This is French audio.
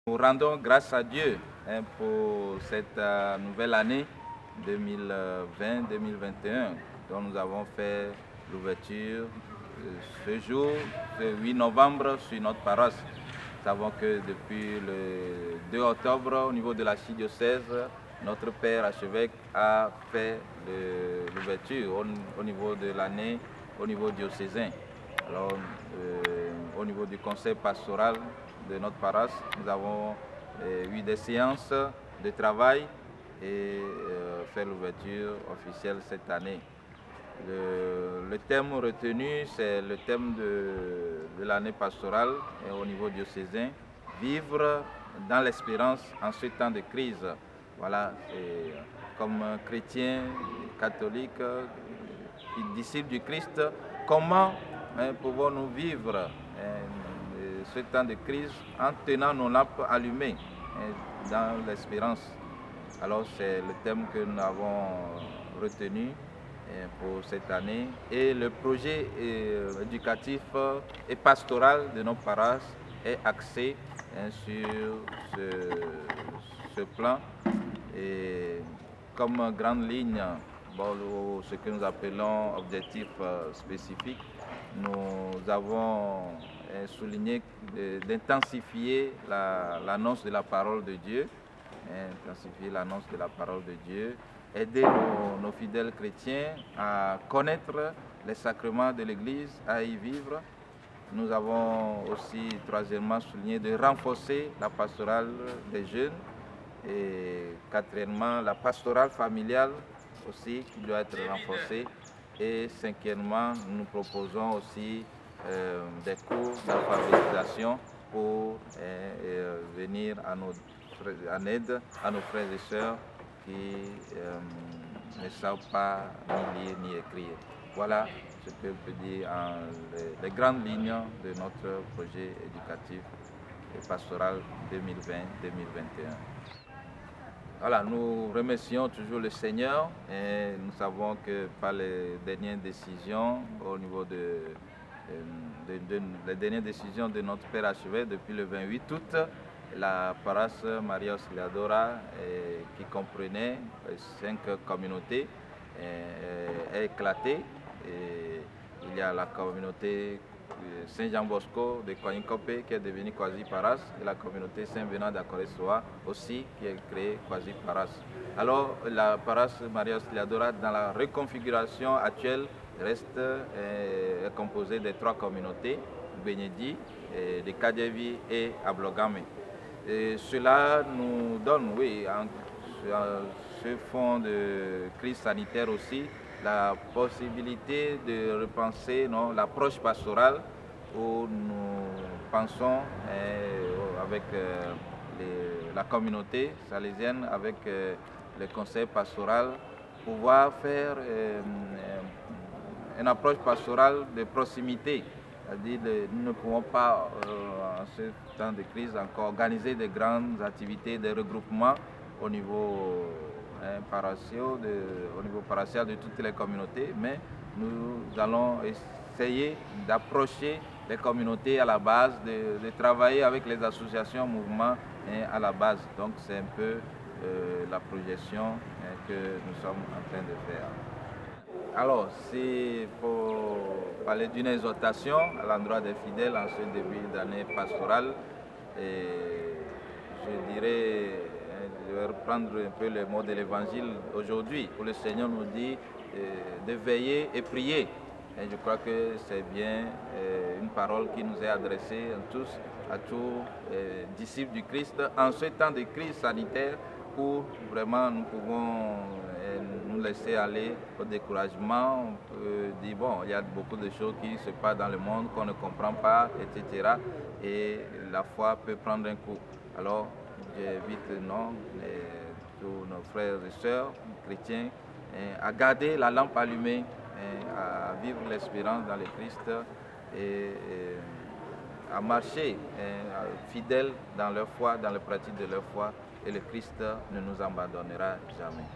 Nous rendons grâce à Dieu pour cette nouvelle année 2020-2021 dont nous avons fait l'ouverture ce jour, ce 8 novembre, sur notre paroisse. Nous savons que depuis le 2 octobre, au niveau de l'archidiocèse, notre Père archevêque a fait l'ouverture au niveau de l'année, au niveau diocésain. Alors, au niveau du conseil pastoral de notre paroisse, nous avons eu des séances de travail et fait l'ouverture officielle cette année. Le thème retenu, c'est le thème de l'année pastorale au niveau diocésain, vivre dans l'espérance en ce temps de crise. Voilà, comme chrétiens, catholiques, disciples du Christ, comment pouvons-nous vivre ce temps de crise en tenant nos lampes allumées dans l'espérance. Alors c'est le thème que nous avons retenu pour cette année, et le projet éducatif et pastoral de nos paroisses est axé sur ce plan, et comme grande ligne, ce que nous appelons objectif spécifique, nous avons souligné d'intensifier l'annonce de la parole de Dieu, aider nos fidèles chrétiens à connaître les sacrements de l'Église, à y vivre. Nous avons aussi, troisièmement, souligné de renforcer la pastorale des jeunes, et quatrièmement, la pastorale familiale aussi qui doit être renforcée, et cinquièmement, nous proposons aussi des cours d'alphabétisation pour venir en aide à nos frères et sœurs qui ne savent pas ni lire ni écrire. Voilà ce que je peux dire en les grandes lignes de notre projet éducatif et pastoral 2020-2021. Voilà, nous remercions toujours le Seigneur, et nous savons que par les dernières décisions au niveau les dernières décisions de notre Père archevêque depuis le 28 août, la paroisse Maria Auxiliadora, qui comprenait 5 communautés, est éclatée. Et il y a la communauté Saint-Jean-Bosco de Koinkope qui est devenue quasi-paroisse, et la communauté Saint-Venant d'Akoresoa aussi qui est créée quasi-paroisse. Alors la paroisse Maria Auxiliadora, dans la reconfiguration actuelle, reste est composée de 3 communautés, Benyedi, de Kadjevi et Ablogame. Et cela nous donne, oui, ce fond de crise sanitaire aussi, la possibilité de repenser l'approche pastorale, où nous pensons avec la communauté salésienne, avec le conseil pastoral, pouvoir faire une approche pastorale de proximité. C'est-à-dire nous ne pouvons pas, en ce temps de crise, encore organiser de grandes activités, des regroupements au niveau paroissial de toutes les communautés, mais nous allons essayer d'approcher les communautés à la base, de travailler avec les associations, mouvements à la base. Donc c'est un peu la projection que nous sommes en train de faire. Alors, c'est pour parler d'une exhortation à l'endroit des fidèles en ce début d'année pastorale. Et je dirais, je vais reprendre un peu les mots de l'Évangile aujourd'hui, où le Seigneur nous dit de veiller et prier. Et je crois que c'est bien une parole qui nous est adressée à tous disciples du Christ en ce temps de crise sanitaire, où vraiment nous pouvons nous laisser aller au découragement. On peut dire, bon, il y a beaucoup de choses qui se passent dans le monde qu'on ne comprend pas, etc. Et la foi peut prendre un coup. Alors, j'invite tous nos frères et sœurs chrétiens à garder la lampe allumée, à vivre l'espérance dans le Christ, et à marcher fidèles dans leur foi, dans la pratique de leur foi, et le Christ ne nous abandonnera jamais.